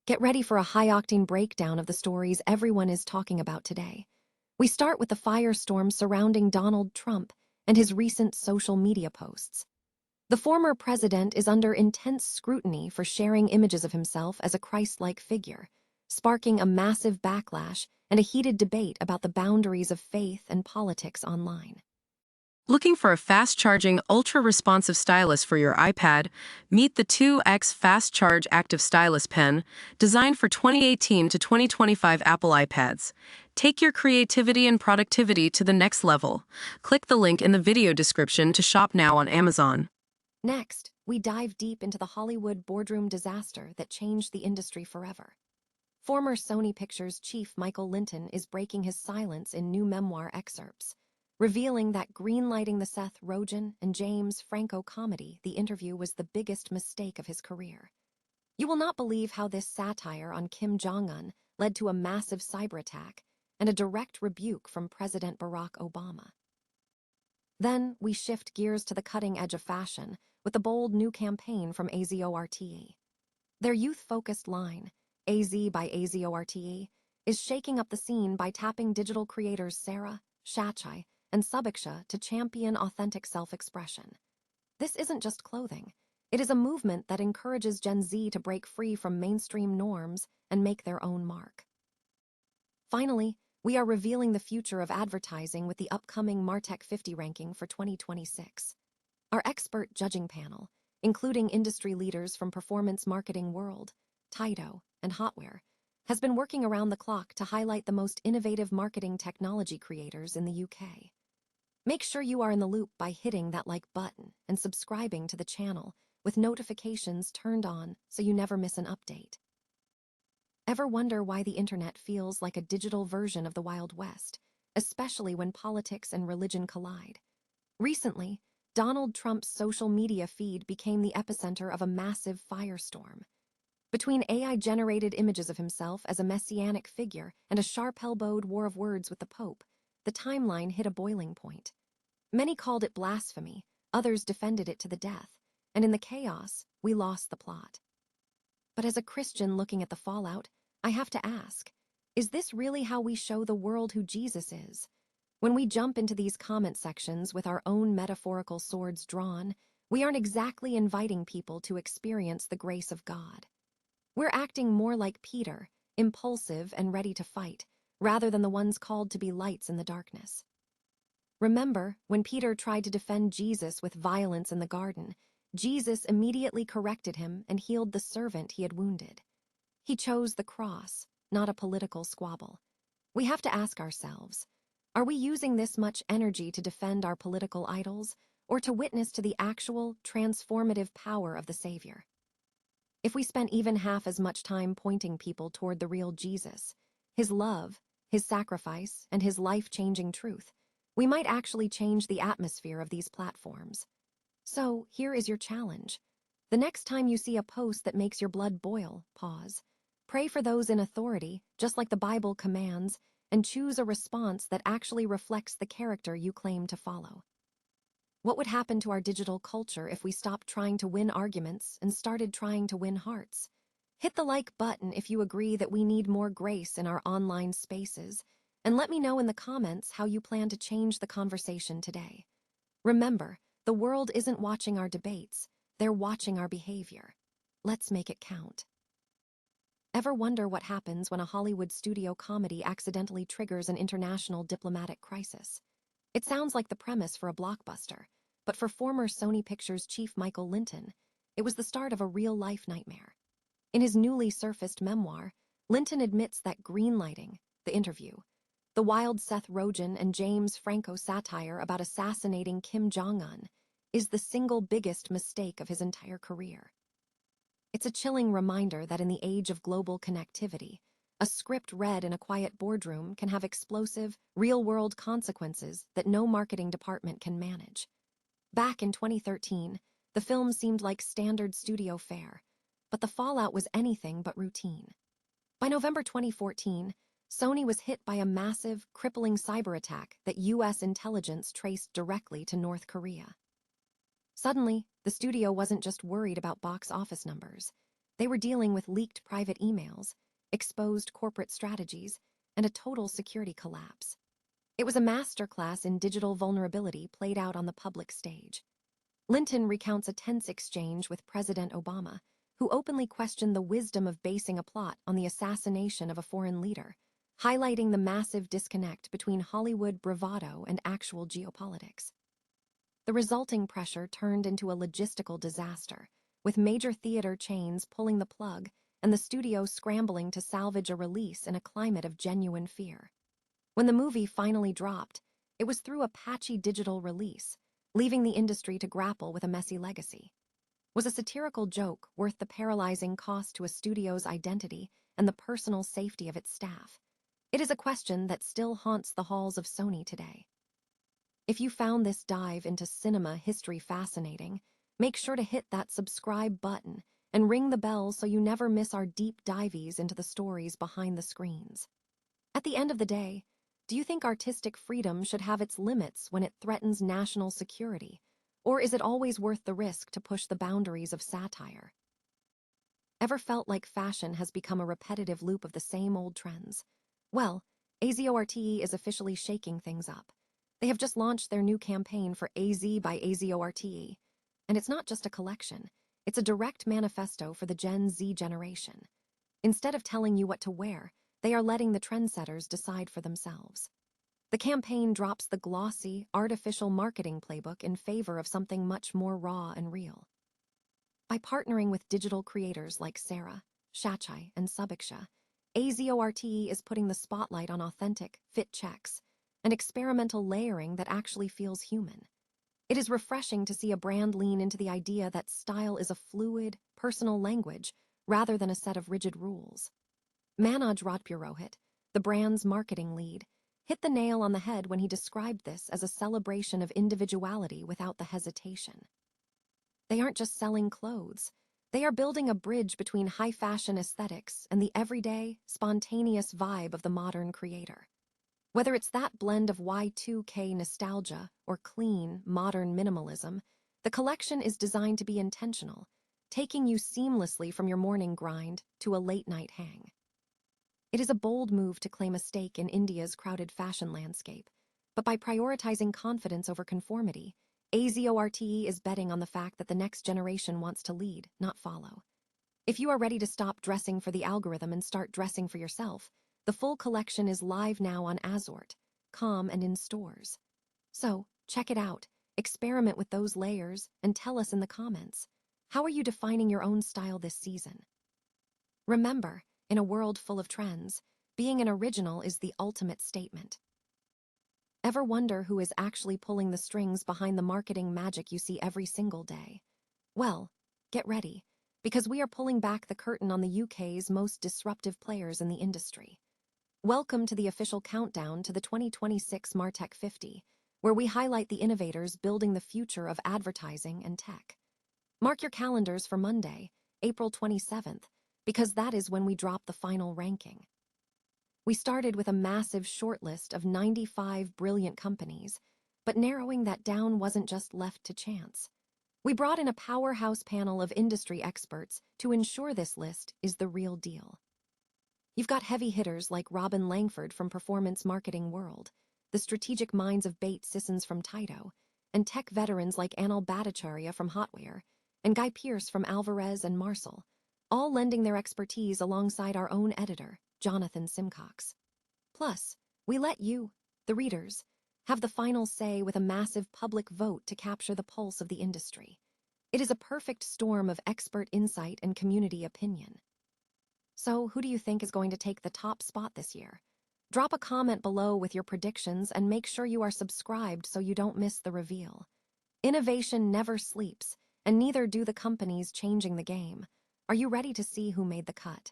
Get ready for a high-octane breakdown of the stories everyone is talking about today. We start with the firestorm surrounding Donald Trump and his recent social media posts. The former president is under intense scrutiny for sharing images of himself as a Christ-like figure, sparking a massive backlash and a heated debate about the boundaries of faith and politics online. Looking for a fast-charging, ultra-responsive stylus for your iPad? Meet the 2X Fast Charge Active Stylus Pen, designed for 2018 to 2025 Apple iPads. Take your creativity and productivity to the next level. Click the link in the video description to shop now on Amazon. Next, we dive deep into the Hollywood boardroom disaster that changed the industry forever. Former Sony Pictures chief Michael Lynton is breaking his silence in new memoir excerpts, revealing that greenlighting the Seth Rogen and James Franco comedy The Interview was the biggest mistake of his career. You will not believe how this satire on Kim Jong-un led to a massive cyber attack and a direct rebuke from President Barack Obama. Then we shift gears to the cutting edge of fashion with the bold new campaign from AZORTE. Their youth-focused line, AZ by AZORTE, is shaking up the scene by tapping digital creators Sarah, Shachai, and Subiksha to champion authentic self-expression. This isn't just clothing. It is a movement that encourages Gen Z to break free from mainstream norms and make their own mark. Finally, we are revealing the future of advertising with the upcoming MarTech 50 ranking for 2026. Our expert judging panel, including industry leaders from Performance Marketing World, Taito, and Hotware, has been working around the clock to highlight the most innovative marketing technology creators in the UK. Make sure you are in the loop by hitting that like button and subscribing to the channel with notifications turned on so you never miss an update. Ever wonder why the internet feels like a digital version of the Wild West, especially when politics and religion collide? Recently, Donald Trump's social media feed became the epicenter of a massive firestorm. Between AI-generated images of himself as a messianic figure and a sharp-elbowed war of words with the Pope, the timeline hit a boiling point. Many called it blasphemy, others defended it to the death, and in the chaos, we lost the plot. But as a Christian looking at the fallout, I have to ask, is this really how we show the world who Jesus is? When we jump into these comment sections with our own metaphorical swords drawn, we aren't exactly inviting people to experience the grace of God. We're acting more like Peter, impulsive and ready to fight, rather than the ones called to be lights in the darkness. Remember, when Peter tried to defend Jesus with violence in the garden, Jesus immediately corrected him and healed the servant he had wounded. He chose the cross, not a political squabble. We have to ask ourselves, are we using this much energy to defend our political idols, or to witness to the actual, transformative power of the Savior? If we spent even half as much time pointing people toward the real Jesus, his love, his sacrifice, and his life-changing truth, we might actually change the atmosphere of these platforms. So, here is your challenge. The next time you see a post that makes your blood boil, pause. Pray for those in authority, just like the Bible commands, and choose a response that actually reflects the character you claim to follow. What would happen to our digital culture if we stopped trying to win arguments and started trying to win hearts? Hit the like button if you agree that we need more grace in our online spaces, and let me know in the comments how you plan to change the conversation today. Remember, the world isn't watching our debates, they're watching our behavior. Let's make it count. Ever wonder what happens when a Hollywood studio comedy accidentally triggers an international diplomatic crisis? It sounds like the premise for a blockbuster, but for former Sony Pictures chief Michael Lynton, it was the start of a real-life nightmare. In his newly surfaced memoir, Lynton admits that greenlighting, The Interview, the wild Seth Rogen and James Franco satire about assassinating Kim Jong-un, is the single biggest mistake of his entire career. It's a chilling reminder that in the age of global connectivity, a script read in a quiet boardroom can have explosive, real-world consequences that no marketing department can manage. Back in 2013, the film seemed like standard studio fare, but the fallout was anything but routine. By November 2014, Sony was hit by a massive, crippling cyber attack that US intelligence traced directly to North Korea. Suddenly, the studio wasn't just worried about box office numbers. They were dealing with leaked private emails, exposed corporate strategies, and a total security collapse. It was a masterclass in digital vulnerability played out on the public stage. Lynton recounts a tense exchange with President Obama, who openly questioned the wisdom of basing a plot on the assassination of a foreign leader, highlighting the massive disconnect between Hollywood bravado and actual geopolitics. The resulting pressure turned into a logistical disaster, with major theater chains pulling the plug and the studio scrambling to salvage a release in a climate of genuine fear. When the movie finally dropped, it was through a patchy digital release, leaving the industry to grapple with a messy legacy. Was a satirical joke worth the paralyzing cost to a studio's identity and the personal safety of its staff? It is a question that still haunts the halls of Sony today. If you found this dive into cinema history fascinating, make sure to hit that subscribe button and ring the bell so you never miss our deep dives into the stories behind the screens. At the end of the day, do you think artistic freedom should have its limits when it threatens national security, or is it always worth the risk to push the boundaries of satire? Ever felt like fashion has become a repetitive loop of the same old trends? Well, AZORTE is officially shaking things up. They have just launched their new campaign for AZ by AZORTE, and it's not just a collection, it's a direct manifesto for the Gen Z generation. Instead of telling you what to wear, they are letting the trendsetters decide for themselves. The campaign drops the glossy, artificial marketing playbook in favor of something much more raw and real. By partnering with digital creators like Sarah, Shachai, and Subiksha, AZORTE is putting the spotlight on authentic, fit checks, and experimental layering that actually feels human. It is refreshing to see a brand lean into the idea that style is a fluid, personal language rather than a set of rigid rules. Manoj Ratpurohit, the brand's marketing lead, hit the nail on the head when he described this as a celebration of individuality without the hesitation. They aren't just selling clothes. They are building a bridge between high-fashion aesthetics and the everyday, spontaneous vibe of the modern creator. Whether it's that blend of Y2K nostalgia or clean, modern minimalism, the collection is designed to be intentional, taking you seamlessly from your morning grind to a late-night hang. It is a bold move to claim a stake in India's crowded fashion landscape, but by prioritizing confidence over conformity, AZORTE is betting on the fact that the next generation wants to lead, not follow. If you are ready to stop dressing for the algorithm and start dressing for yourself, the full collection is live now on AZORTE.com and in stores. So, check it out, experiment with those layers, and tell us in the comments, how are you defining your own style this season? Remember, in a world full of trends, being an original is the ultimate statement. Ever wonder who is actually pulling the strings behind the marketing magic you see every single day? Well, get ready, because we are pulling back the curtain on the UK's most disruptive players in the industry. Welcome to the official countdown to the 2026 MarTech 50, where we highlight the innovators building the future of advertising and tech. Mark your calendars for Monday, April 27th, because that is when we drop the final ranking. We started with a massive shortlist of 95 brilliant companies, but narrowing that down wasn't just left to chance. We brought in a powerhouse panel of industry experts to ensure this list is the real deal. You've got heavy hitters like Robin Langford from Performance Marketing World, the strategic minds of Bate Sissons from Taito, and tech veterans like Anil Bhattacharya from Hotware, and Guy Pearce from Alvarez and Marcel, all lending their expertise alongside our own editor, Jonathan Simcox. Plus, we let you, the readers, have the final say with a massive public vote to capture the pulse of the industry. It is a perfect storm of expert insight and community opinion. So, who do you think is going to take the top spot this year? Drop a comment below with your predictions and make sure you are subscribed so you don't miss the reveal. Innovation never sleeps, and neither do the companies changing the game. Are you ready to see who made the cut?